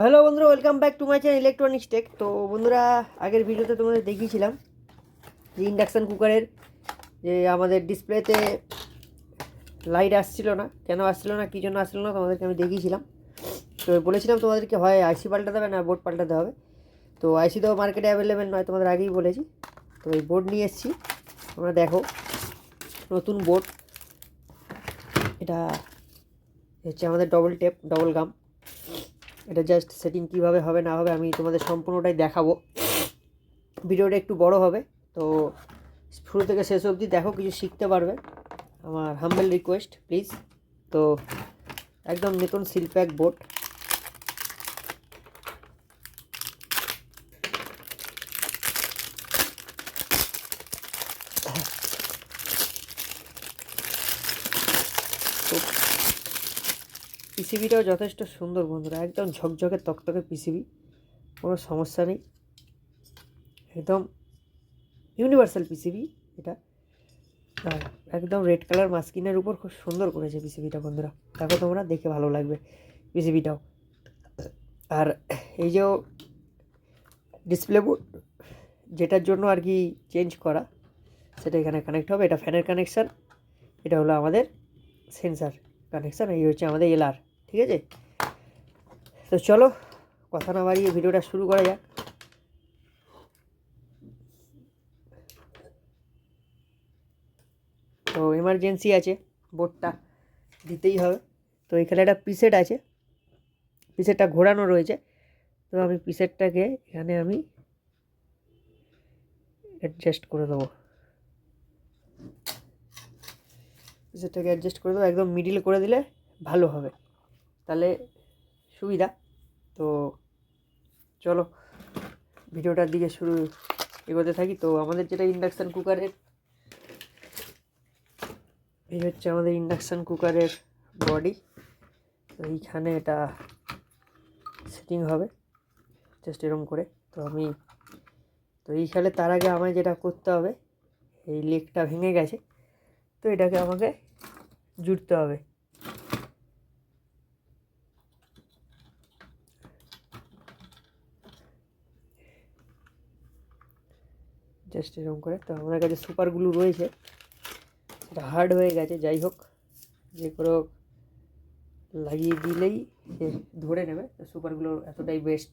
Hello বন্ধুরা, welcome back to my channel electronics tech. তো বন্ধুরা, আগের ভিডিওতে তোমাদের দেখিয়েছিলাম যে ইন্ডাকশান কুকারের যে আমাদের ডিসপ্লেতে লাইট আসছিল না, কেন আসছিল না, কী জন্য আসছিল না, তোমাদেরকে আমি দেখিয়েছিলাম। তো বলেছিলাম তোমাদেরকে হয় আইসি পাল্টাতে হবে না বোর্ড পাল্টাতে হবে। তো আইসি তো মার্কেটে অ্যাভেলেবেল নয়, তোমাদের আগেই বলেছি। তো এই বোর্ড নিয়ে এসেছি, তোমরা দেখো, নতুন বোর্ড। এটা হচ্ছে আমাদের ডবল গাম। এটা জাস্ট সেটিং কীভাবে হবে না হবে আমি তোমাদের সম্পূর্ণটাই দেখাবো। ভিডিওটা একটু বড় হবে, তো শুরু থেকে শেষ অবধি দেখো, কিছু শিখতে পারবে। আমার হাম্বল রিকোয়েস্ট প্লিজ। তো একদম নতুন সিল প্যাক বোর্ড। তো পিসিবিটাও যথেষ্ট সুন্দর বন্ধুরা, একদম ঝকঝকে তকতকে পিসিবি, কোনো সমস্যা নেই, একদম ইউনিভার্সাল পিসিবি এটা। আর একদম রেড কালার মাস্কিনের উপর খুব সুন্দর করেছে পিসিবিটা বন্ধুরা, দেখো তোমরা, দেখে ভালো লাগবে পিসিবিটাও। আর এই যে ডিসপ্লে বোর্ড যেটার জন্য আর কি চেঞ্জ করা, সেটা এখানে কানেক্ট হবে। এটা ফ্যানের কানেকশান, এটা হলো আমাদের সেন্সার কানেকশান, এই হচ্ছে আমাদের এলআর। ঠিক আছে, তো চলো কথা না বাড়িয়ে ভিডিওটা শুরু করা যাক। তো এমার্জেন্সি আছে, বোর্ডটা দিতেই হবে। তো এখানে একটা পিসেট আছে, পিসেটটা ঘোরানো রয়েছে। তো আমি পিসেটটাকে এখানে আমি অ্যাডজাস্ট করে দেবো, পিসেটটাকে অ্যাডজাস্ট করে দেবো, একদম মিডিল করে দিলে ভালো হবে, তাহলে সুবিধা। তো চলো ভিডিওটার দিকে শুরু এগোতে থাকি। তো আমাদের যেটা ইন্ডাকশান কুকারের, এই হচ্ছে আমাদের ইন্ডাকশান কুকারের বডি। তো এইখানে এটা সেটিং হবে জাস্ট এরকম করে। তো এইখানে তার আগে আমায় যেটা করতে হবে, এই লেগটা ভেঙে গেছে, তো এটাকে আমাকে জুড়তে হবে। জাস্ট এরকম করে। তো আমার কাছে সুপার গ্লু রয়েছে, এটা হার্ড হয়ে গেছে, যাই হোক, যে করে লাগিয়ে দিলেই ধরে নেবে। তো সুপার গ্লু এতটাই বেস্ট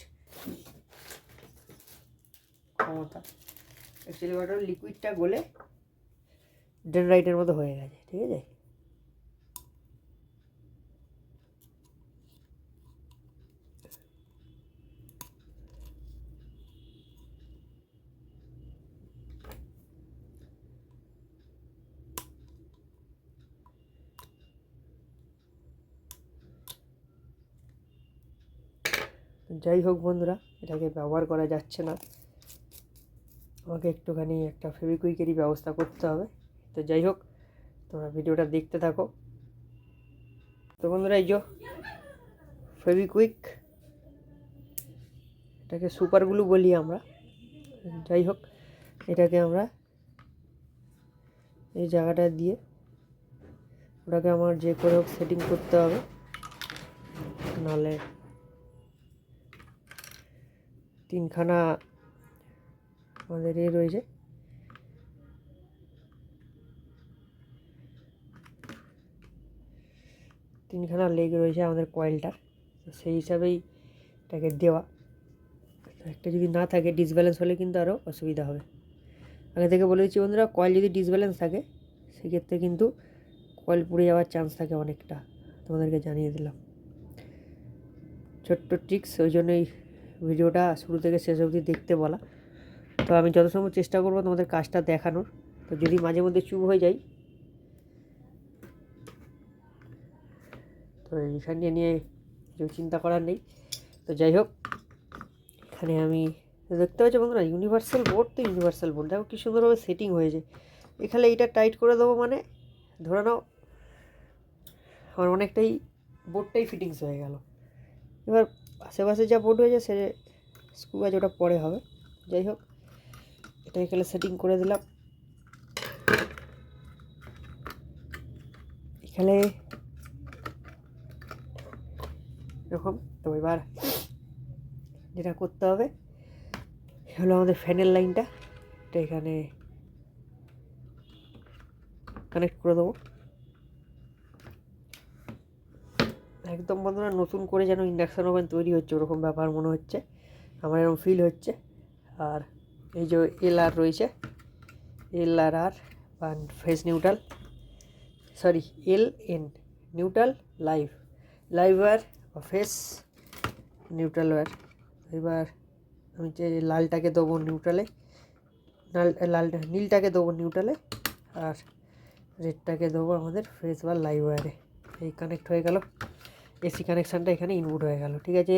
ক্ষমতা। অ্যাকচুয়ালি ওটার লিকুইডটা গলে ডেনরাইটের মতো হয়ে গেছে। ঠিক আছে, যাই হোক বন্ধুরা, এটাকে ব্যবহার করা যাচ্ছে না, আমাকে একটুখানি একটা ফেভিকুইকেরই ব্যবস্থা করতে হবে। তো যাই হোক, তোমরা ভিডিওটা দেখতে থাকো। তো বন্ধুরা, এই যে ফেভিকুইক, এটাকে সুপার গ্লু বলি আমরা। যাই হোক, এটাকে আমরা এই জায়গাটা দিয়ে ওটাকে আমার যে করে হোক সেটিং করতে হবে, নাহলে তিনখানা আমাদের রয়েছে, তিনখানা লেগ রয়েছে আমাদের কয়েলটার। তো সেই হিসাবেই এটাকে দেওয়া। একটা যদি না থাকে, ডিসব্যালেন্স হলে কিন্তু আরও অসুবিধা হবে। আগে থেকে বলে দিচ্ছি বন্ধুরা, কয়েল যদি ডিসব্যালেন্স থাকে সেক্ষেত্রে কিন্তু কয়েল পুড়ে যাওয়ার চান্স থাকে অনেকটা, তোমাদেরকে জানিয়ে দিলাম। ছোট্ট ট্রিক্স, ওই জন্যই ভিডিওটা শুরু থেকে শেষ অবধি দেখতে বলা। তো আমি যত সময় চেষ্টা করবো তোমাদের কাজটা দেখানোর। তো যদি মাঝে মধ্যে চুপ হয়ে যাই, তো এইখানে নিয়ে কেউ চিন্তা করার নেই। তো যাই হোক, এখানে আমি দেখতে পাচ্ছি বন্ধুরা, ইউনিভার্সাল বোর্ড। তো ইউনিভার্সাল বোর্ড দেখো কী সুন্দরভাবে সেটিং হয়েছে। এখানে এইটা টাইট করে দেবো, মানে ধরে নাও আমার অনেকটাই বোর্ডটাই ফিটিংস হয়ে গেল। এবার আশেপাশে যা বোর্ড হয়েছে সে স্ক্রু আছে, ওটা পরে হবে। যাই হোক, এটা এখানে সেটিং করে দিলাম। এখানে এরকম। তো এবার যেটা করতে হবে হলো আমাদের ফ্যানের লাইনটা, এটা এখানে কানেক্ট করে দেবো। একদম বন্ধুরা নতুন করে যেন ইন্ডাকশান ওভেন তৈরি হচ্ছে ওরকম ব্যাপার মনে হচ্ছে, আমার এরকম ফিল হচ্ছে। আর এই যে LR রয়েছে, LR বা phase neutral, sorry LN neutral live wire বা ফেস নিউট্রাল ওয়্যার। এবার আমি যে লালটাকে দেবো নিউট্রালে, নীলটাকে দেবো নিউট্রালে, আর রেডটাকে দেবো আমাদের ফেস বা লাইভ ওয়্যারে। এই কানেক্ট হয়ে গেল, এসি কানেকশানটা এখানে ইনপুট হয়ে গেল। ঠিক আছে,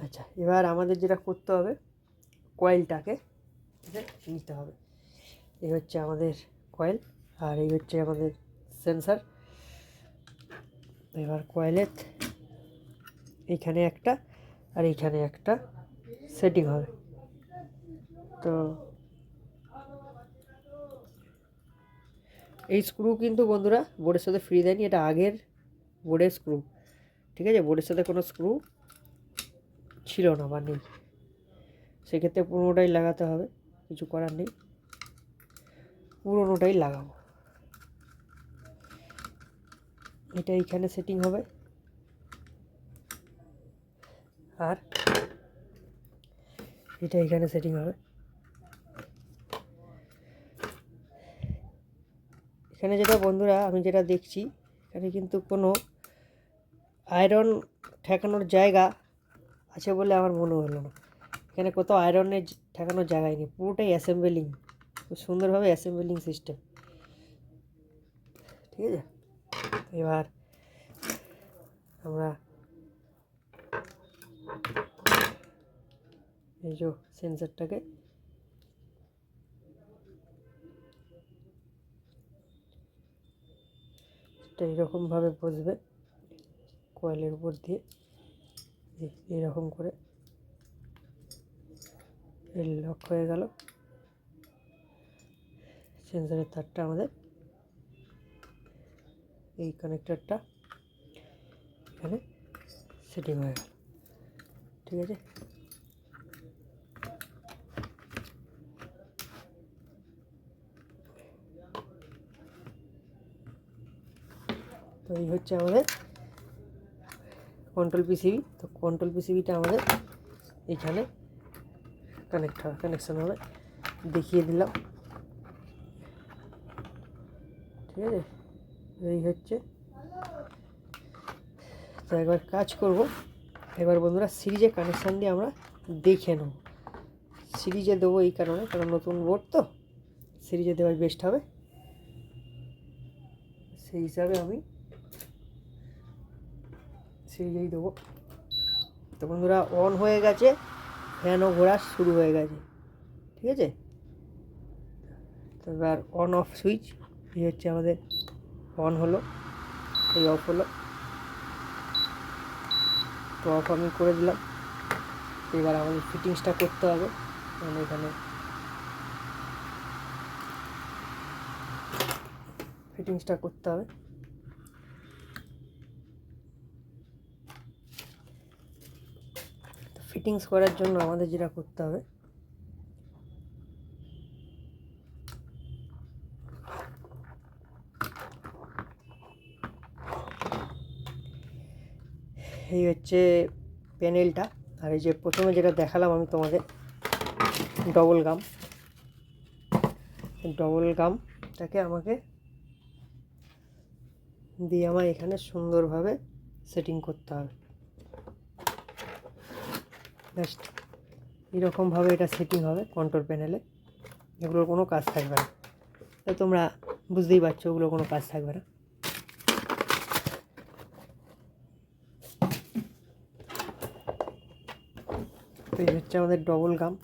আচ্ছা এবার আমাদের যেটা করতে হবে কয়েলটাকে নিতে হবে। এই হচ্ছে আমাদের কয়েল আর এই হচ্ছে আমাদের সেন্সার। এবার কয়েলের এইখানে একটা আর এইখানে একটা সেটিং হবে। তো এই স্ক্রু কিন্তু বন্ধুরা বোর্ডের সাথে ফ্রি দেয়নি, এটা আগের বোর্ডের স্ক্রু। ঠিক আছে, বোর্ডের সাথে কোনো স্ক্রু ছিল না বা নেই, সেক্ষেত্রে পুরোনোটাই লাগাতে হবে, কিছু করার নেই, পুরোনোটাই লাগাবো। এটা এইখানে সেটিং হবে আর এটা এইখানে সেটিং হবে। এখানে যেটা বন্ধুরা আমি যেটা দেখছি, এখানে কিন্তু কোনো আয়রন ঠেকানোর জায়গা আছে বলে আমার মনে হলো না। এখানে কোথাও আয়রনের ঠেকানোর জায়গায় নেই, পুরোটাই অ্যাসেম্বলিং, খুব সুন্দরভাবে অ্যাসেম্বলিং সিস্টেম। ঠিক আছে, এবার আমরা এই যে সেন্সারটাকে এইরকমভাবে বসবে কয়েলের উপর দিয়ে, এইরকম করে লক হয়ে গেল। সেন্সারের তারটা আমাদের এই কানেক্টরটা এখানে সেটিং হয়ে গেল। ঠিক আছে, তো এই হচ্ছে আমাদের কন্ট্রোল পিসিবি। তো কন্ট্রোল পিসিবিটা আমাদের এখানে কানেকশান হবে, দেখিয়ে দিলাম। ঠিক আছে, এই হচ্ছে। তো একবার কাজ করব, এবার বন্ধুরা সিরিজে কানেকশান দিয়ে আমরা দেখে নেব। সিরিজে দেবো এই কারণে, কারণ নতুন বোর্ড তো সিরিজে দেওয়াই বেস্ট হবে, সেই হিসাবে আমি সিরিজেই দেবো। তো বন্ধুরা অন হয়ে গেছে, ফ্যানও ঘোরা শুরু হয়ে গেছে। ঠিক আছে, তো এবার অন অফ সুইচ, এই হচ্ছে আমাদের অন হলো, এই অফ হলো। তো অফ আমি করে দিলাম। এবার আমাদের ফিটিংসটা করতে হবে, মানে এখানে ফিটিংসটা করতে হবে। তো ফিটিংস করার জন্য আমাদের যেটা করতে হবে, এই হচ্ছে প্যানেলটা, আর এই যে প্রথমে যেটা দেখালাম আমি তোমাদের ডবল গামটাকে আমাকে দিয়ে আমার এখানে সুন্দরভাবে সেটিং করতে হবে। জাস্ট এরকমভাবে এটা সেটিং হবে কন্ট্রোল প্যানেলে, এগুলোর কোনো কাজ থাকবে না। তো তোমরা বুঝতেই পারছো ওগুলো কোনো কাজ থাকবে না। তো এই হচ্ছে আমাদের ডবল গাম।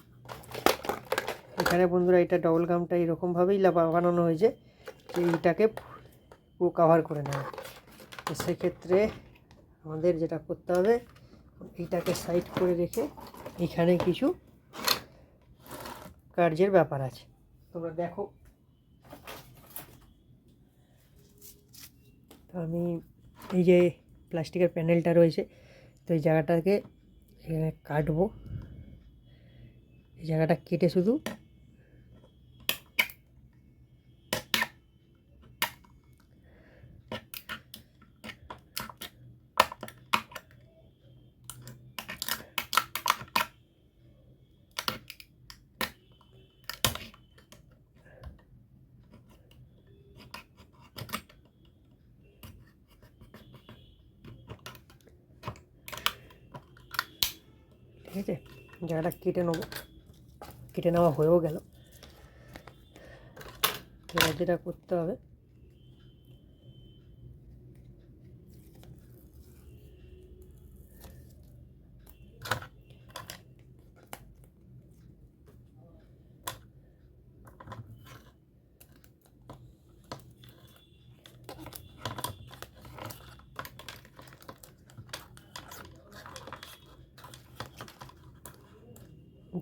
এখানে বন্ধুরা এটা ডবল গামটা এরকমভাবেই বানানো হয়েছে যে এইটাকে পুরো কাভার করে নেবে। তো সেক্ষেত্রে আমাদের যেটা করতে হবে, এইটাকে সাইড করে রেখে এখানে কিছু কার্যের ব্যাপার আছে, তোমরা দেখো। তো আমি এই যে প্লাস্টিকের প্যানেলটা রয়েছে, তো এই জায়গাটাকে এখানে কাটবো। এই জায়গাটা কেটে শুধু ঠিক আছে, জায়গাটা কেটে নেবো। কেটে নেওয়া হয়েও গেল। এবার যেটা করতে হবে,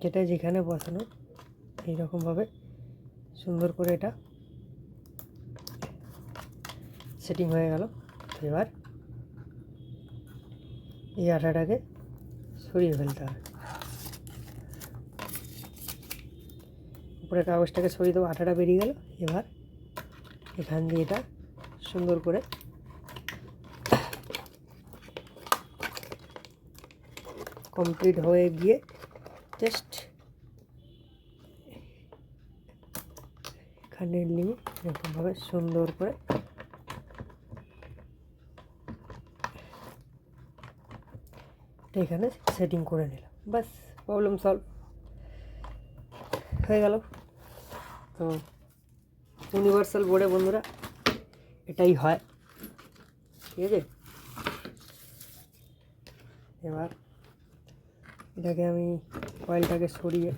যেটা যেখানে বসানো এইরকমভাবে সুন্দর করে এটা সেটিং হয়ে গেল। এবার এই আটাটাকে সরিয়ে ফেলতে হবে। উপরে কাগজটাকে সরিয়ে দেবো, আটাটা বেরিয়ে গেল। এবার এখান দিয়ে এটা সুন্দর করে কমপ্লিট হয়ে গিয়ে জাস্ট এখানে নিয়ে এরকমভাবে সুন্দর করে এখানে সেটিং করে নিলাম। বাস, প্রবলেম সলভ হয়ে গেল। তো ইউনিভার্সাল বোর্ডে বন্ধুরা এটাই হয়, ঠিক আছে। এবার এটাকে আমি কয়েলটাকে সরিয়ে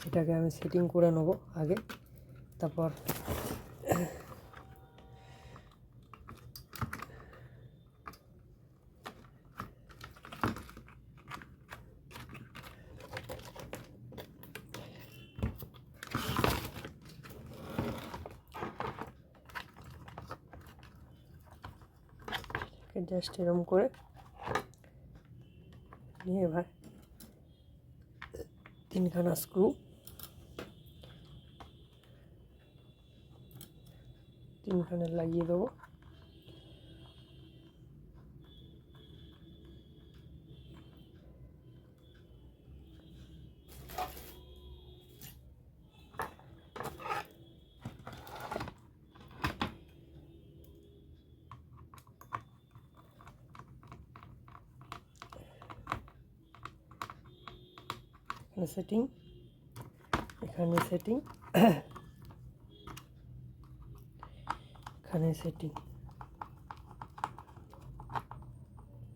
এটাকে আমি সেটিং করে নেবো আগে, তারপর জাস্ট এরকম করে নিয়ে এবার 3খানা স্ক্রু 3খানে লাগিয়ে দেবো। এখানে সেটিং, এখানে সেটিং, এখানে সেটিং,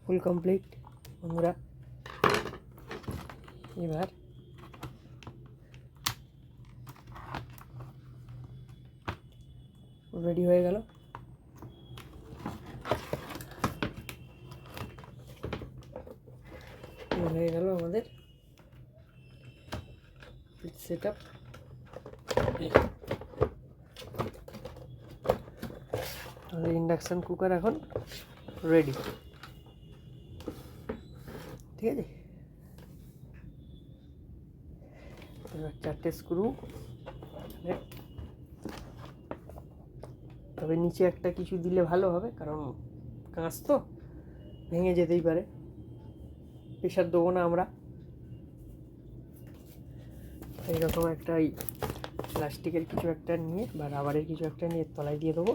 ফুল কমপ্লিট বন্ধুরা। এবার রেডি হয়ে গেল। হয়ে গেল আমাদের সেট আপ। আমাদের ইন্ডাকশান কুকার এখন রেডি, ঠিক আছে। এবার 4টে স্ক্রু, তবে নিচে একটা কিছু দিলে ভালো হবে, কারণ কাঁচ তো ভেঙে যেতেই পারে। প্রেশার দেবো না আমরা, এইরকম একটা প্লাস্টিকের কিছু একটা নিয়ে বা রাবারের কিছু একটা নিয়ে তলায় দিয়ে দেবো।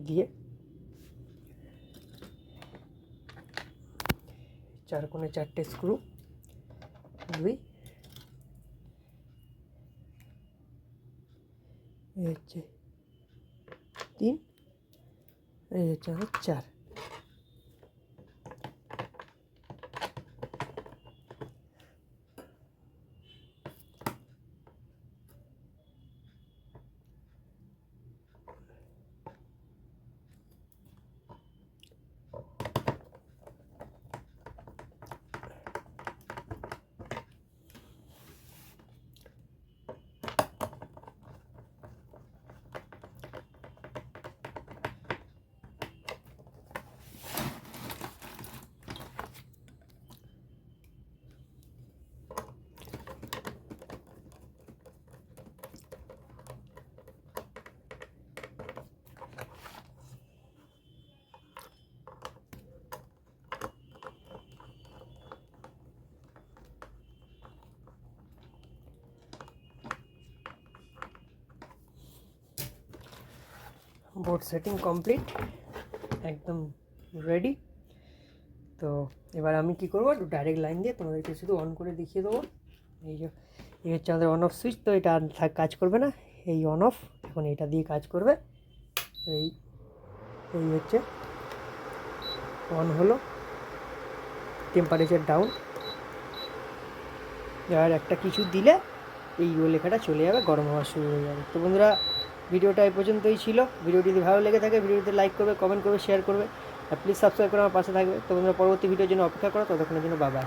দিয়ে 4 কোণে 4টে স্ক্রু, 2, এই হচ্ছে 3, এই হচ্ছে 4। বোর্ড সেটিং কমপ্লিট, একদম রেডি। তো এবার আমি কি করবো, ডাইরেক্ট লাইন দিয়ে তোমাদেরকে শুধু অন করে দেখিয়ে দেবো। এই হচ্ছে আমাদের অন অফ সুইচ। তো এটা কাজ করবে না, এই অন অফ, এখন এটা দিয়ে কাজ করবে। এই এই হচ্ছে অন হলো, টেম্পারেচার ডাউন। আর একটা কিছু দিলে এই লেখাটা চলে যাবে, গরম হওয়া শুরু হয়ে যাবে। তো বন্ধুরা, ভিডিওটা এই পর্যন্তই ছিল। ভিডিওটি যদি ভালো লেগে থাকে ভিডিওতে লাইক করবে, কমেন্ট করবে, শেয়ার করবে, আর প্লিজ সাবস্ক্রাইব করে আমার পাশে থাকবে। তো বন্ধুরা, পরবর্তী ভিডিওর জন্য অপেক্ষা করো, ততক্ষণের জন্য বাই বাই।